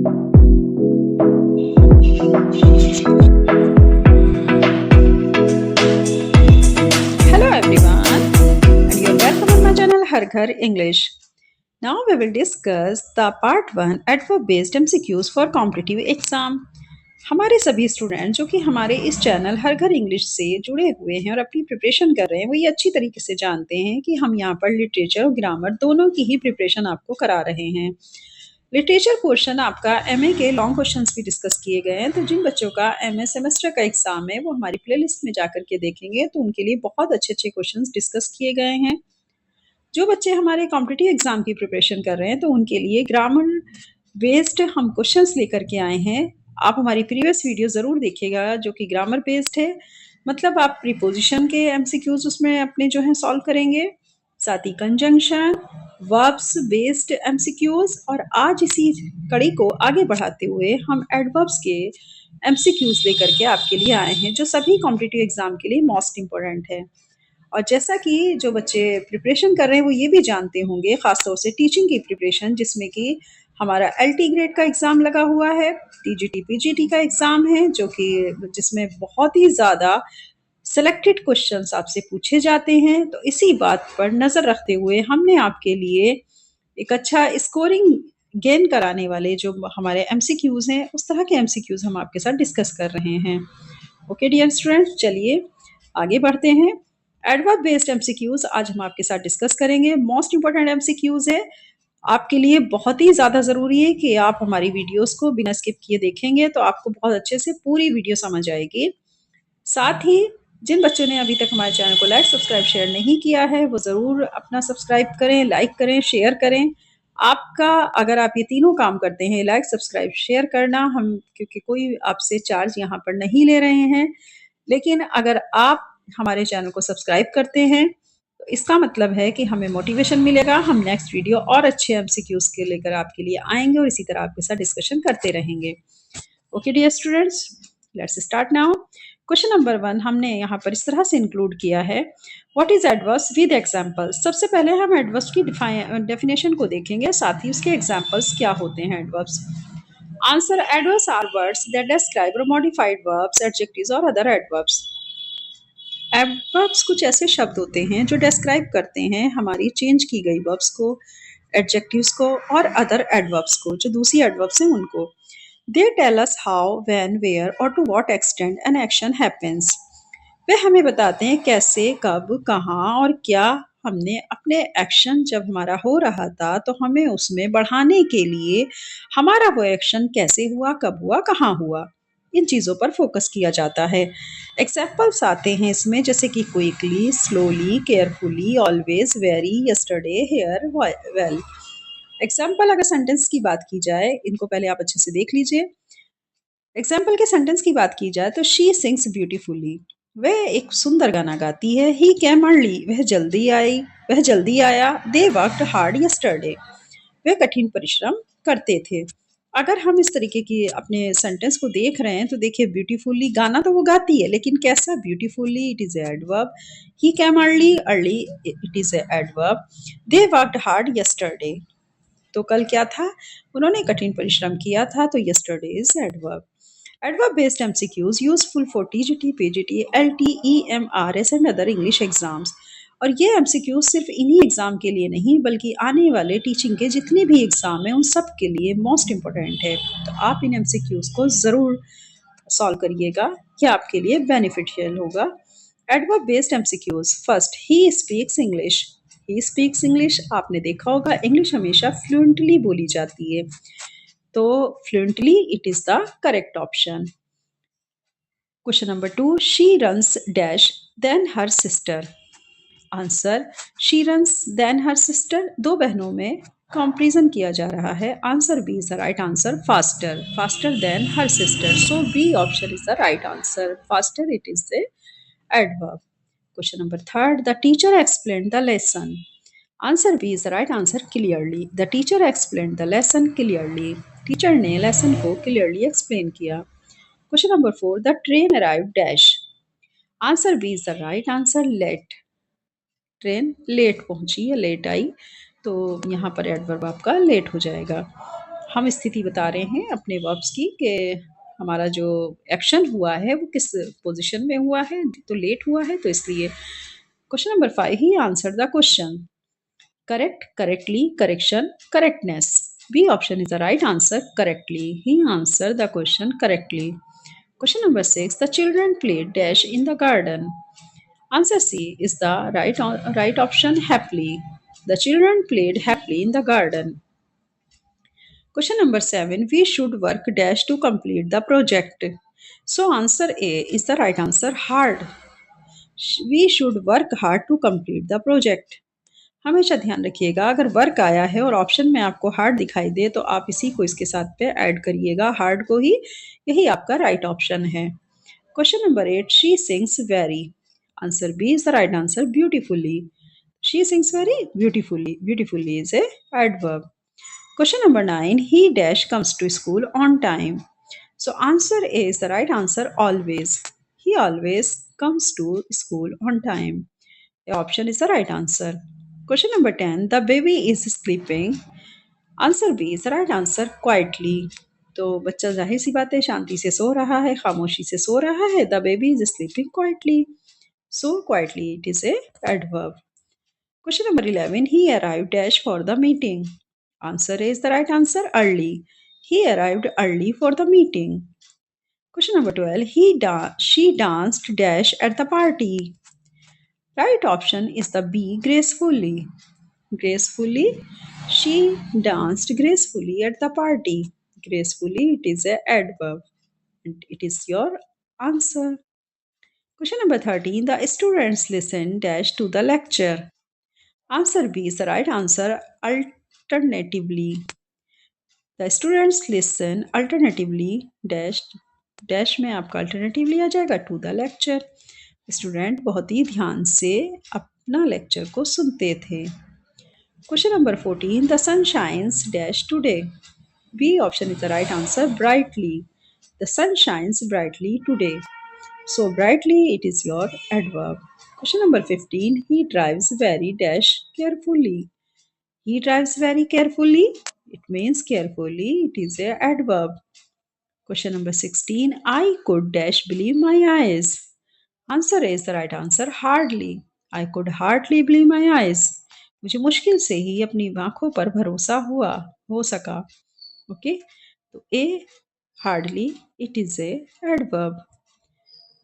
Hello everyone, and you're welcome on my channel Har Ghar English. Now we will discuss the part 1 adverb based MCQs for competitive exam. हमारे सभी student जो कि हमारे इस channel हर घर English से जुड़े हुए हैं और अपनी प्रिपरेशन कर रहे हैं, वो ये अच्छी तरीके से जानते हैं कि हम यहाँ पर लिटरेचर और ग्रामर दोनों की ही प्रिपरेशन आपको करा रहे हैं। लिटरेचर पोर्शन आपका एमए के लॉन्ग क्वेश्चंस भी डिस्कस किए गए हैं, तो जिन बच्चों का एमए सेमेस्टर का एग्जाम है वो हमारी प्लेलिस्ट में जाकर के देखेंगे तो उनके लिए बहुत अच्छे अच्छे क्वेश्चंस डिस्कस किए गए हैं। जो बच्चे हमारे कॉम्पिटिटिव एग्जाम की प्रिपरेशन कर रहे हैं तो उनके लिए ग्रामर बेस्ड हम क्वेश्चंस लेकर के आए हैं। आप हमारी प्रीवियस वीडियो ज़रूर देखिएगा जो कि ग्रामर बेस्ड है, मतलब आप प्रीपोजिशन के एमसीक्यूज उसमें अपने जो हैं सॉल्व करेंगे, साथ ही कंजंक्शन वर्ब्स बेस्ड एमसीक्यूज, और आज इसी कड़ी को आगे बढ़ाते हुए हम एडवर्ब्स के एमसीक्यूज लेकर के आपके लिए आए हैं जो सभी कॉम्पिटिटिव एग्जाम के लिए मोस्ट इम्पोर्टेंट है। और जैसा कि जो बच्चे प्रिपरेशन कर रहे हैं वो ये भी जानते होंगे, ख़ासतौर से टीचिंग की प्रिपरेशन जिसमें कि हमारा एलटी ग्रेड का एग्ज़ाम लगा हुआ है, टीजीटी पीजीटी का एग्ज़ाम है जो कि जिसमें बहुत ही ज़्यादा सेलेक्टेड क्वेश्चंस आपसे पूछे जाते हैं। तो इसी बात पर नज़र रखते हुए हमने आपके लिए एक अच्छा स्कोरिंग गेन कराने वाले जो हमारे एमसीक्यूज़ हैं, उस तरह के एमसीक्यूज़ हम आपके साथ डिस्कस कर रहे हैं। ओके डियर स्टूडेंट्स, चलिए आगे बढ़ते हैं। एडवर्ब बेस्ड एमसीक्यूज आज हम आपके साथ डिस्कस करेंगे। मोस्ट इंपॉर्टेंट एमसीक्यूज है, आपके लिए बहुत ही ज़्यादा ज़रूरी है कि आप हमारी वीडियोस को बिना स्किप किए देखेंगे तो आपको बहुत अच्छे से पूरी वीडियो समझ आएगी। साथ ही जिन बच्चों ने अभी तक हमारे चैनल को लाइक सब्सक्राइब शेयर नहीं किया है वो ज़रूर अपना सब्सक्राइब करें, लाइक करें, शेयर करें। आपका अगर आप ये तीनों काम करते हैं, लाइक सब्सक्राइब शेयर करना, हम क्योंकि कोई आपसे चार्ज यहाँ पर नहीं ले रहे हैं, लेकिन अगर आप हमारे चैनल को सब्सक्राइब करते हैं तो इसका मतलब है कि हमें मोटिवेशन मिलेगा, हम नेक्स्ट वीडियो और अच्छे एमसीक्यूज के लेकर आपके लिए आएंगे और इसी तरह आपके साथ डिस्कशन करते रहेंगे। Okay dear students, let's start now. Question number 1 हमने यहाँ पर इस तरह से इंक्लूड किया है, what is adverbs with examples. सबसे पहले हम एडवर्ब्स की डेफिनेशन को देखेंगे, साथ ही उसके एग्जांपल्स क्या होते हैं adverbs. Answer, adverbs are words that describe और मॉडिफाइड वर्ब्स, एडजेक्टिव्स और अदर एडवर्ब्स। एडवर्ब्स कुछ ऐसे शब्द होते हैं जो डिस्क्राइब करते हैं हमारी चेंज की गई वर्ब्स को, एडजेक्टिव्स को और अदर एडवर्ब्स को, जो दूसरी एडवर्ब्स हैं उनको। They tell us how, when, where और to what extent an action happens. वे हमें बताते हैं कैसे, कब, कहाँ और क्या हमने अपने एक्शन जब हमारा हो रहा था तो हमें उसमें बढ़ाने के लिए हमारा वो एक्शन कैसे हुआ, कब हुआ, कहाँ हुआ, इन चीज़ों पर फोकस किया जाता है। एग्जाम्पल्स आते हैं इसमें जैसे कि quickly, slowly, carefully, always, very, yesterday, here, well. Example अगर सेंटेंस की बात की जाए, इनको पहले आप अच्छे से देख लीजिए। एग्जाम्पल के सेंटेंस की बात की जाए तो शी सिंग्स ब्यूटीफुली, वह एक सुंदर गाना गाती है। ही केम अर्ली, वह जल्दी आया। दे वर्कड हार्ड यस्टरडे, वे कठिन परिश्रम करते थे। अगर हम इस तरीके की अपने सेंटेंस को देख रहे हैं तो देखिए, ब्यूटीफुली गाना तो वो गाती है, लेकिन कैसा beautifully, it is adverb. He came early, early it is adverb. They worked hard yesterday, तो कल क्या था, उन्होंने कठिन परिश्रम किया था, तो yesterday is adverb. Adverb based MCQs useful for TGT, PGT, LT, EMRS and other English exams. और ये एमसीक्यूज सिर्फ इन्हीं एग्जाम के लिए नहीं बल्कि आने वाले टीचिंग के जितने भी एग्जाम हैं उन सब के लिए मोस्ट इंपॉर्टेंट है। तो आप इन एमसीक्यूज को ज़रूर सॉल्व करिएगा, यह आपके लिए बेनिफिशियल होगा। Adverb based MCQs, first, he speaks English. He speaks English, आपने देखा होगा इंग्लिश हमेशा फ्लुएंटली बोली जाती है, तो fluently it is the correct option. Question number 2, she runs dash than her sister. Answer, she runs than her sister, दो बहनों में कंपैरिजन किया जा रहा है। Answer B is the right answer, faster, faster than her sister, so B option is the right answer, faster it is the adverb. Question number 3, the teacher explained the lesson. Answer B is the right answer, clearly, the teacher explained the lesson clearly, teacher ने lesson को clearly explain किया। Question number 4, the train arrived dash. Answer B is the right answer, late, train late पहुंची या late आई, तो यहाँ पर adverb आपका late हो जाएगा। हम स्थिति बता रहे हैं अपने वर्ब्स की कि हमारा जो एक्शन हुआ है वो किस पोजीशन में हुआ है, तो लेट हुआ है तो इसलिए। Question number 5, he answered the question. Correct, correctly, correction, correctness. B option is the right answer, correctly. He answered the question correctly. Question number 6, the children played dash in the garden. Answer C is the right option, happily. The children played happily in the garden. Question number 7, we should work dash to complete the project. So answer A is the right answer, hard. We should work hard to complete the project. हमेशा ध्यान रखिएगा, अगर work आया है और option में आपको hard दिखाई दे तो आप इसी को इसके साथ पे ऐड करिएगा, हार्ड को ही। यही आपका राइट ऑप्शन है। Question number 8, she sings very. Answer B is the right answer, beautifully. She sings very beautifully. Beautifully is a adverb. Question number 9, he dash comes to school on time. So answer A is the right answer, always. He always comes to school on time. The option is the right answer. Question number 10, the baby is sleeping. Answer B is the right answer, quietly. तो बच्चा जाहिर सी बात है शांति से सो रहा है, खामोशी से सो रहा है। The baby is sleeping quietly. So quietly, it is a adverb. Question number 11, he arrived dash for the meeting. Answer is the right answer, early. He arrived early for the meeting. Question number 12, she danced dash at the party. Right option is the B, gracefully. Gracefully, she danced gracefully at the party. Gracefully, it is a adverb. And it is your answer. Question number 13, the students listen dash to the lecture. Answer B is the right answer, alternatively. The students listen alternatively dash dash में आपका alternatively आ जाएगा to the lecture. Student बहुत ही ध्यान से अपना lecture को सुनते थे। Question number 14, the sun shines dash today. B option is the right answer, brightly. The sun shines brightly today. So brightly, it is your adverb. Question number 15, he drives very dash carefully. He drives very carefully. It means carefully. It is a adverb. Question number 16, I could dash believe my eyes. Answer is the right answer, hardly. I could hardly believe my eyes. मुझे मुश्किल से ही अपनी आंखों पर भरोसा हो सका। Okay, तो A hardly, it is a adverb.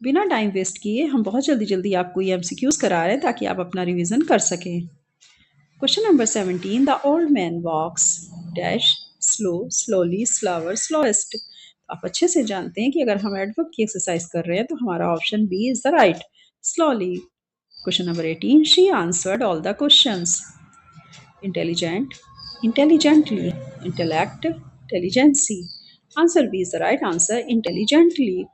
बिना टाइम वेस्ट किए हम बहुत जल्दी जल्दी आपको ये एमसीक्यूज करा रहे हैं ताकि आप अपना रिवीजन कर सकें। Question number 17, the old man walks dash slow, slowly, slower, slowest. आप अच्छे से जानते हैं कि अगर हम एडवर्ब की एक्सरसाइज कर रहे हैं तो हमारा option B is the right, slowly. Question number 18, she answered all the questions. Intelligent, intelligently, intellect, intelligency. Answer B is the right answer, intelligently.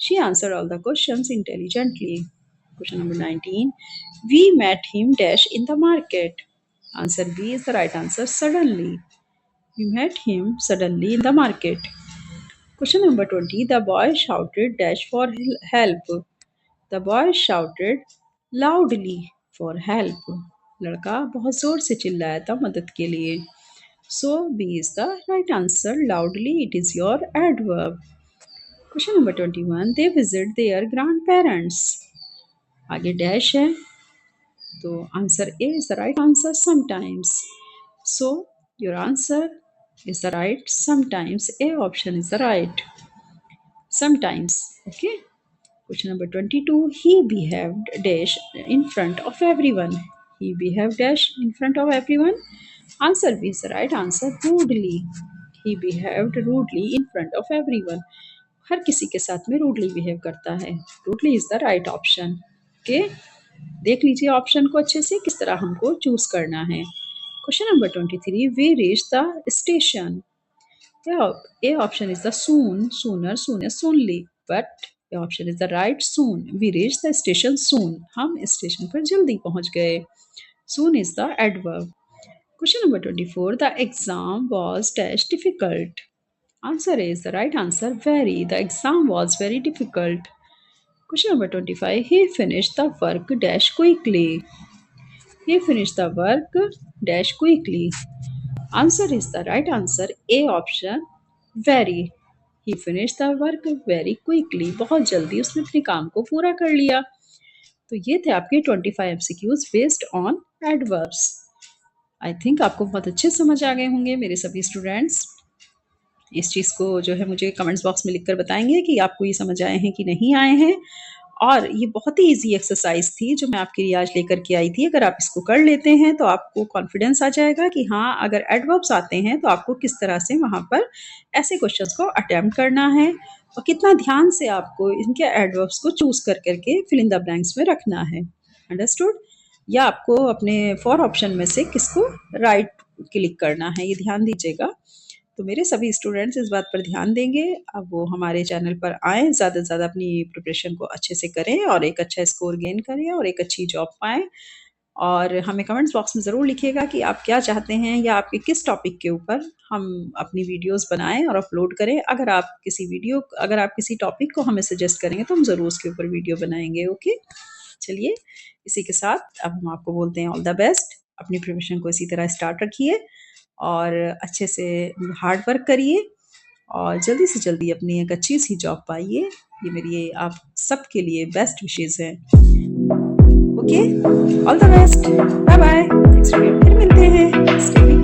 She answered all the questions intelligently. Question number 19, we met him dash in the market. Answer B is the right answer, suddenly. We met him suddenly in the market. Question number 20, the boy shouted dash for help. The boy shouted loudly for help. लड़का बहुत जोर से चिल्लाया था मदद के लिए। So B is the right answer, loudly. It is your adverb. Question number 21, they visit their grandparents. आगे डैश है तो answer A is the right answer, sometimes. So your answer is the right, sometimes. A option is the right, sometimes. Okay. Question number 22, he behaved dash in front of everyone. He behaved dash in front of everyone. Answer B is the right answer, rudely. He behaved rudely in front of everyone. हर किसी के साथ में rudely behave करता है. Rudely is the right option. Okay. देख लीजिए option को अच्छे से किस तरह हमको चूज करना है। Question number 23, we reached the station. A option is the soon, sooner, soonest, soonly. But A option is the right, soon. We reached the station soon. हम स्टेशन पर जल्दी पहुंच गए। Soon is the adverb. Question number 24, the exam was dash difficult. Answer is the right answer, very. The exam was very difficult. Question number 25, he finished the work dash quickly. He finished the work dash quickly. Answer is the right answer. A option. Very. He finished the work very quickly. बहुत जल्दी उसने अपने काम को पूरा कर लिया। तो ये थे आपके 25 MCQs based on adverbs. I think आपको बहुत अच्छे समझ आ गए होंगे मेरे सभी स्टूडेंट्स। इस चीज़ को जो है मुझे कमेंट्स बॉक्स में लिखकर बताएंगे कि आपको ये समझ आए हैं कि नहीं आए हैं। और ये बहुत ही ईजी एक्सरसाइज थी जो मैं आपके लिए आज लेकर के आई थी। अगर आप इसको कर लेते हैं तो आपको कॉन्फिडेंस आ जाएगा कि हाँ, अगर एडवर्ब्स आते हैं तो आपको किस तरह से वहाँ पर ऐसे क्वेश्चंस को अटेम्प्ट करना है और कितना ध्यान से आपको इनके एडवर्ब्स को चूज कर करके फिल इन द ब्लैंक्स में रखना है। अंडरस्टूड? या आपको अपने 4 ऑप्शन में से किसको राइट क्लिक करना है, ये ध्यान दीजिएगा। तो मेरे सभी स्टूडेंट्स इस बात पर ध्यान देंगे, अब वो हमारे चैनल पर आएँ, ज़्यादा से ज़्यादा अपनी प्रिपरेशन को अच्छे से करें और एक अच्छा स्कोर गेन करें और एक अच्छी जॉब पाएँ। और हमें कमेंट्स बॉक्स में ज़रूर लिखिएगा कि आप क्या चाहते हैं या आपके किस टॉपिक के ऊपर हम अपनी वीडियोज़ बनाएँ और अपलोड करें। अगर आप किसी टॉपिक को हमें सजेस्ट करेंगे तो हम ज़रूर उसके ऊपर वीडियो बनाएँगे, ओके? चलिए, इसी के साथ अब हम आपको बोलते हैं ऑल द बेस्ट। अपनी प्रिपरेशन को इसी तरह स्टार्ट रखिए और अच्छे से हार्ड वर्क करिए और जल्दी से जल्दी अपनी एक अच्छी सी जॉब पाइए। ये मेरी आप सबके लिए बेस्ट विशेज़ हैं। Okay, all the best, bye bye. Next video में फिर मिलते हैं। स्टे